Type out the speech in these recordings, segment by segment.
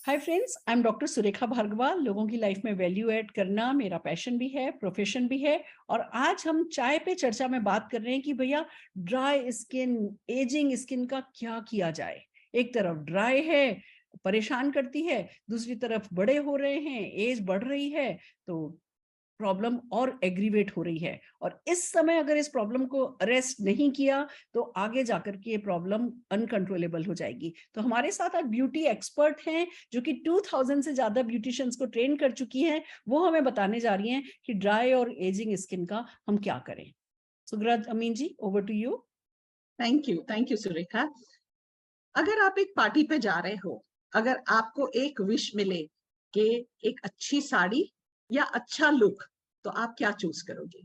Hi friends, I am doctor Surekha Bhargava. लोगों की life में वैल्यू ऐड करना मेरा पैशन भी है, प्रोफेशन भी है। और आज हम चाय पे चर्चा में बात कर रहे हैं कि भैया ड्राई स्किन, एजिंग स्किन का क्या किया जाए। एक तरफ ड्राई है, परेशान करती है, दूसरी तरफ बड़े हो रहे हैं, एज बढ़ रही है, तो प्रॉब्लम और एग्रीवेट हो रही है। और इस समय अगर इस प्रॉब्लम को अरेस्ट नहीं किया तो आगे जाकर के ये प्रॉब्लम अनकंट्रोलेबल हो जाएगी। तो हमारे साथ आज ब्यूटी एक्सपर्ट हैं जो कि 2000 से ज्यादा ब्यूटिशियंस को ट्रेन कर चुकी हैं। वो हमें बताने जा रही हैं कि ड्राई और एजिंग स्किन का हम क्या करें। Sugraj Ameen ji, over to you. Thank you Surekha. अगर आप एक पार्टी पे जा रहे हो, अगर आपको एक विश मिले कि एक अच्छी साड़ी या अच्छा लुक, तो आप क्या चूज करोगे?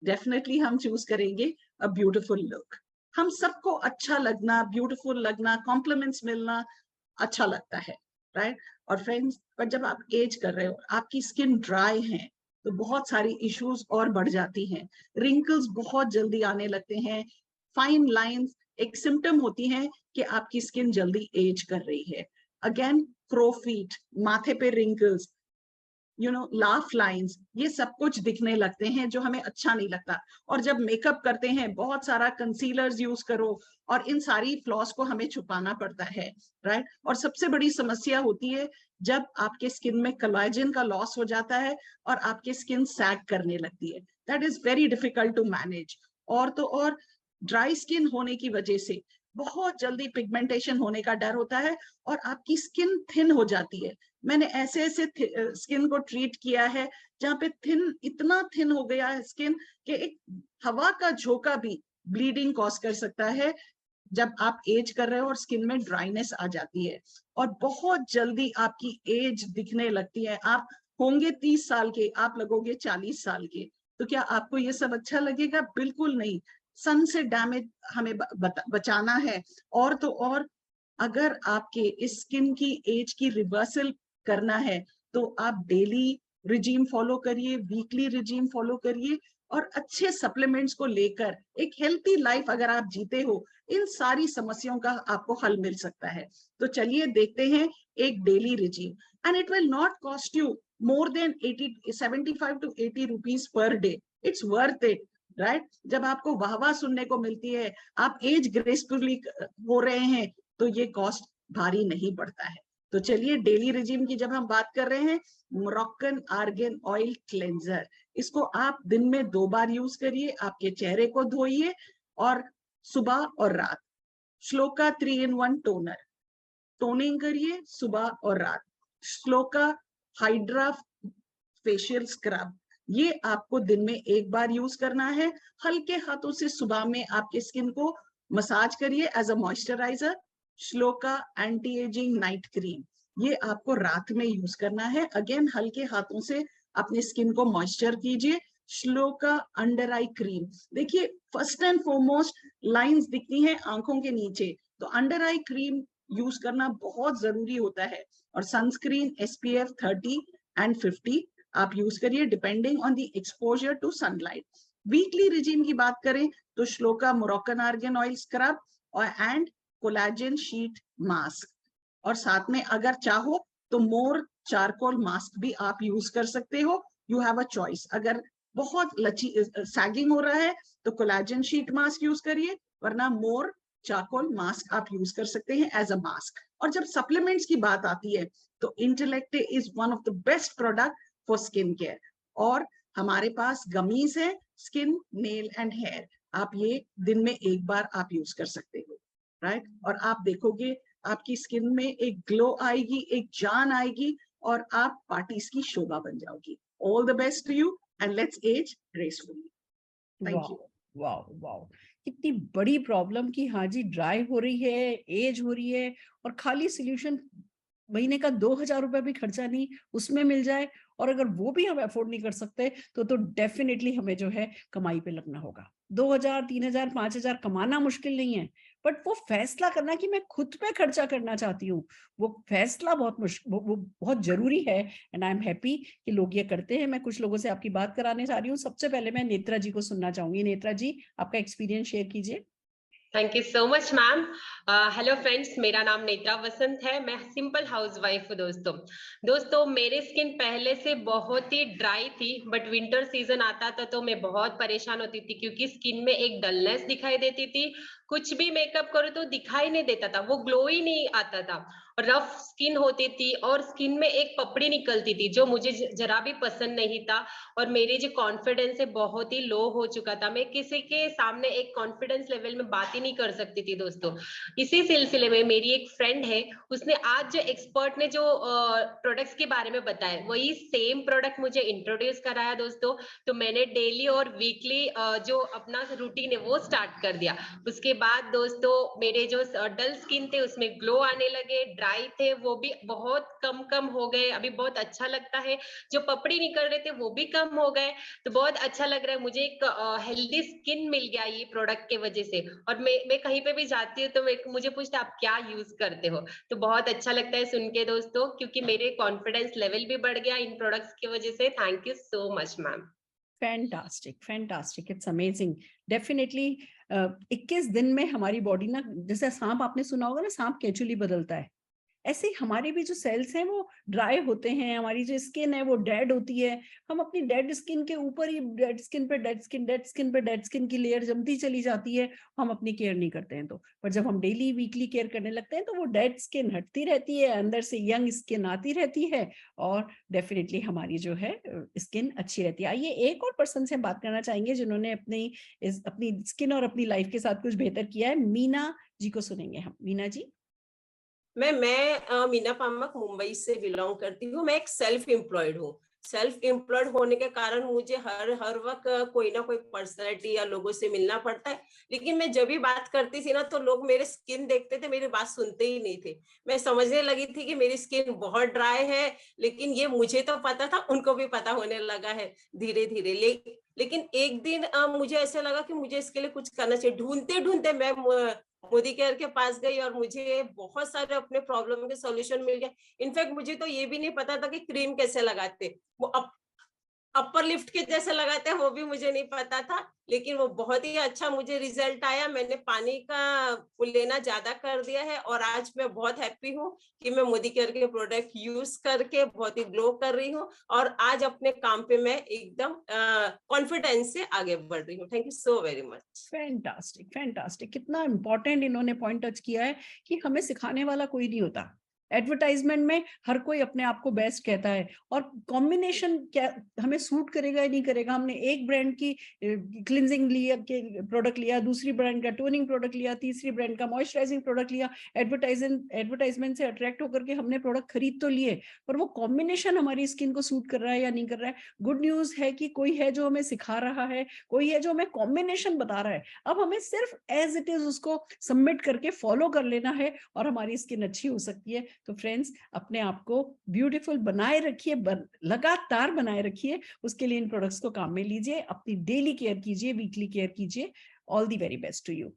डेफिनेटली हम चूज करेंगे अ ब्यूटीफुल लुक। हम सबको अच्छा लगना, ब्यूटीफुल लगना, कॉम्प्लीमेंट्स मिलना अच्छा लगता है, राइट? और फ्रेंड्स, पर जब आप एज कर रहे हो, आपकी स्किन ड्राई है, तो बहुत सारी इश्यूज और बढ़ जाती हैं। रिंकल्स बहुत जल्दी आने लगते हैं, फाइन लाइंस एक सिम्टम होती हैं कि आपकी स्किन जल्दी एज कर रही है। अगेन, क्रो फीट, माथे पे रिंकल्स, लाफ लाइंस, ये सब कुछ दिखने लगते हैं जो हमें अच्छा नहीं लगता। और जब मेकअप करते हैं, बहुत सारा कंसीलर्स यूज करो और इन सारी फ्लॉस को हमें छुपाना पड़ता है, राइट? और सबसे बड़ी समस्या होती है जब आपके स्किन में कोलेजन का लॉस हो जाता है और आपकी स्किन सैग करने लगती है। That is very difficult to manage. और तो और ड्राई स्किन होने की वजह से बहुत जल्दी पिगमेंटेशन होने का डर होता है और आपकी स्किन थिन हो जाती है। मैंने ऐसे ऐसे स्किन को ट्रीट किया है जहाँ पे इतना थिन हो गया है स्किन कि एक हवा का झोंका भी ब्लीडिंग कॉज कर सकता है जब आप एज कर रहे हो और स्किन में ड्राइनेस आ जाती है। और बहुत जल्दी आपकी एज दिखने लगती है। आप होंगे 30 साल के, आप लगोगे 40 साल के। तो क्या आपको ये सब अच्छा लगेगा? बिल्कुल नहीं। सन से डैमेज हमें बचाना है। और तो और, अगर आपके स्किन की एज की रिवर्सल करना है तो आप डेली रिजीम फॉलो करिए, वीकली रिजीम फॉलो करिए और अच्छे सप्लीमेंट्स को लेकर एक हेल्थी लाइफ अगर आप जीते हो, इन सारी समस्याओं का आपको हल मिल सकता है। तो चलिए देखते हैं एक daily regime, and it will not cost you more than 75 to 80 rupees per day. It's worth it, right? जब आपको वाहवाह सुनने को मिलती है, आप एज ग्रेसफुली हो रहे हैं, तो ये कॉस्ट भारी नहीं पड़ता है। तो चलिए डेली रिजीम की जब हम बात कर रहे हैं, मोरक्कन आर्गन ऑयल क्लेंजर, इसको आप दिन में 2 बार यूज करिए। आपके चेहरे को धोइए और सुबह और रात। श्लोका 3 in 1 टोनर, टोनिंग करिए सुबह और रात। श्लोका हाइड्रा फेशियल स्क्रब, ये आपको दिन में 1 बार यूज करना है। हल्के हाथों से सुबह में आपके स्किन को मसाज करिए as a moisturiser. Shloka anti ageing night cream, ये आपको रात में यूज करना है। अगेन, हल्के हाथों से अपनी स्किन को मॉइस्चर कीजिए। श्लोका अंडर आई क्रीम, देखिए फर्स्ट एंड फॉरमोस्ट लाइंस दिखती हैं आंखों के नीचे, तो अंडर आई क्रीम यूज करना बहुत जरूरी होता है। और सनस्क्रीन SPF 30 and 50 आप यूज करिए depending on the exposure to sunlight. Weekly regime की बात करें तो Shloka Moroccan argan oil scrub और एंड कोलेजन शीट मास्क, और साथ में अगर चाहो तो मोर चारकोल मास्क भी आप यूज कर सकते हो। You have a choice. अगर बहुत लची सैगिंग हो रहा है तो कोलेजन शीट मास्क यूज करिए, वरना मोर चारकोल मास्क आप यूज कर सकते हैं एज अ मास्क। और जब सप्लीमेंट्स की बात आती है तो इंटेलेक्टे is one of the best product for skin care. और हमारे पास गमीज है, स्किन, नेल एंड हेयर, आप ये दिन में 1 बार आप यूज कर सकते हो, राइट? और आप देखोगे आपकी स्किन में एक ग्लो आएगी, एक जान आएगी और आप पार्टीज की शोभा बन जाओगी। All the best to you and let's age gracefully. Thank you. वाह वाह वाह, कितनी बड़ी प्रॉब्लम की हाँ जी, ड्राई हो रही है, एज हो रही है, और खाली सोल्यूशन महीने का 2000 रुपए भी खर्चा नहीं उसमें मिल जाए। और अगर वो भी हम अफोर्ड नहीं कर सकते तो डेफिनेटली हमें जो है कमाई पे लगना होगा। 2000, 3000, 5000 कमाना मुश्किल नहीं है, बट वो फैसला करना कि मैं खुद पे खर्चा करना चाहती हूँ, वो फैसला बहुत मुश्किल, वो बहुत जरूरी है। एंड आई एम हैप्पी कि लोग ये करते हैं। मैं कुछ लोगों से आपकी बात कराने जा रही हूँ। सबसे पहले मैं नेत्रा जी को सुनना चाहूंगी। नेत्रा जी, आपका एक्सपीरियंस शेयर कीजिए। Thank you so much ma'am. Hello friends, मेरा नाम नेत्रा वसंत है। मैं सिंपल हाउसवाइफ हूँ दोस्तों। मेरी स्किन पहले से बहुत ही ड्राई थी, बट विंटर सीजन आता था तो मैं बहुत परेशान होती थी क्योंकि स्किन में एक डलनेस दिखाई देती थी। कुछ भी मेकअप करो तो दिखाई नहीं देता था, वो ग्लो ही नहीं आता था। रफ स्किन होती थी और स्किन में एक पपड़ी निकलती थी जो मुझे जरा भी पसंद नहीं था। और मेरी जो कॉन्फिडेंस है बहुत ही लो हो चुका था। मैं किसी के सामने एक कॉन्फिडेंस लेवल में बात ही नहीं कर सकती थी दोस्तों। इसी सिलसिले में मेरी एक फ्रेंड है, उसने आज जो एक्सपर्ट ने जो प्रोडक्ट्स के बारे में बताया वही सेम प्रोडक्ट मुझे इंट्रोड्यूस कराया दोस्तों। तो मैंने डेली और वीकली जो अपना रूटीन है वो स्टार्ट कर दिया। उसके बाद दोस्तों मेरे जो डल स्किन थे उसमें ग्लो आने लगे, ड्राई थे वो भी बहुत कम कम हो गए, अभी बहुत अच्छा लगता है। जो पपड़ी निकल रहे थे वो भी कम हो गए। तो बहुत अच्छा लग रहा है मुझे, एक हेल्दी स्किन मिल गया ये प्रोडक्ट के वजह से। और मैं कहीं पे भी जाती हूँ तो मुझे पूछते आप क्या यूज करते हो। तो बहुत अच्छा लगता है सुन के दोस्तों, क्योंकि मेरे कॉन्फिडेंस लेवल भी बढ़ गया इन प्रोडक्ट्स की वजह से। Thank you so much ma'am. Fantastic, fantastic, it's amazing. Definitely 21 दिन में हमारी बॉडी ना, जैसे सांप आपने सुना होगा ना, सांप केचुली बदलता है, ऐसे ही हमारे भी जो सेल्स हैं वो ड्राई होते हैं, हमारी जो स्किन है वो डेड होती है। हम अपनी डेड स्किन के ऊपर ही डेड स्किन पे डेड स्किन, डेड स्किन पे डेड स्किन की लेयर जमती चली जाती है, हम अपनी केयर नहीं करते हैं। तो पर जब हम डेली वीकली केयर करने लगते हैं तो वो डेड स्किन हटती रहती है, अंदर से यंग स्किन आती रहती है और डेफिनेटली हमारी जो है स्किन अच्छी रहती है। आइए एक और पर्सन से बात करना चाहेंगे जिन्होंने अपनी स्किन और अपनी लाइफ के साथ कुछ बेहतर किया है। मीना जी को सुनेंगे हम। मीना जी। मैं मीना पामक मुंबई से बिलोंग करती हूँ। मैं एक सेल्फ एम्प्लॉयड हूँ। सेल्फ एम्प्लॉयड होने के कारण मुझे हर वक्त कोई ना कोई पर्सनैलिटी या लोगों से मिलना पड़ता है। लेकिन मैं जब भी बात करती थी ना तो लोग मेरे स्किन देखते थे, मेरी बात सुनते ही नहीं थे। मैं समझने लगी थी कि मेरी स्किन बहुत ड्राई है, लेकिन ये मुझे तो पता था, उनको भी पता होने लगा है धीरे धीरे। लेकिन एक दिन मुझे ऐसा लगा कि मुझे इसके लिए कुछ करना चाहिए। ढूंढते ढूंढते मैं मोदी केयर के पास गई और मुझे बहुत सारे अपने प्रॉब्लम के सॉल्यूशन मिल गए। इनफैक्ट मुझे तो ये भी नहीं पता था कि क्रीम कैसे लगाते, वो अपर लिफ्ट के जैसे लगाते हैं वो भी मुझे नहीं पता था। लेकिन वो बहुत ही अच्छा मुझे रिजल्ट आया। मैंने पानी का लेना ज्यादा कर दिया है और आज मैं बहुत हैप्पी हूँ कि मैं मोदी केयर के प्रोडक्ट यूज करके बहुत ही ग्लो कर रही हूँ और आज अपने काम पे मैं एकदम कॉन्फिडेंस से आगे बढ़ रही हूँ। Thank you so very much. Fantastic, fantastic. कितना इंपॉर्टेंट इन्होंने पॉइंट टच किया है कि हमें सिखाने वाला कोई नहीं होता। एडवर्टाइजमेंट में हर कोई अपने आप को बेस्ट कहता है और कॉम्बिनेशन क्या हमें सूट करेगा या नहीं करेगा। हमने एक ब्रांड की क्लिनजिंग लिया के प्रोडक्ट लिया, दूसरी ब्रांड का टोनिंग प्रोडक्ट लिया, तीसरी ब्रांड का मॉइस्चराइजिंग प्रोडक्ट लिया, एडवर्टाइजमेंट से अट्रैक्ट होकर के हमने प्रोडक्ट खरीद तो लिए, पर वो कॉम्बिनेशन हमारी स्किन को सूट कर रहा है या नहीं कर रहा है। गुड न्यूज है कि कोई है जो हमें सिखा रहा है, कोई है जो हमें कॉम्बिनेशन बता रहा है। अब हमें सिर्फ एज इट इज उसको सबमिट करके फॉलो कर लेना है और हमारी स्किन अच्छी हो सकती है। तो फ्रेंड्स, अपने आप को ब्यूटीफुल बनाए रखिए, लगातार बनाए रखिए। उसके लिए इन प्रोडक्ट्स को काम में लीजिए, अपनी डेली केयर कीजिए, वीकली केयर कीजिए। All the very best to you.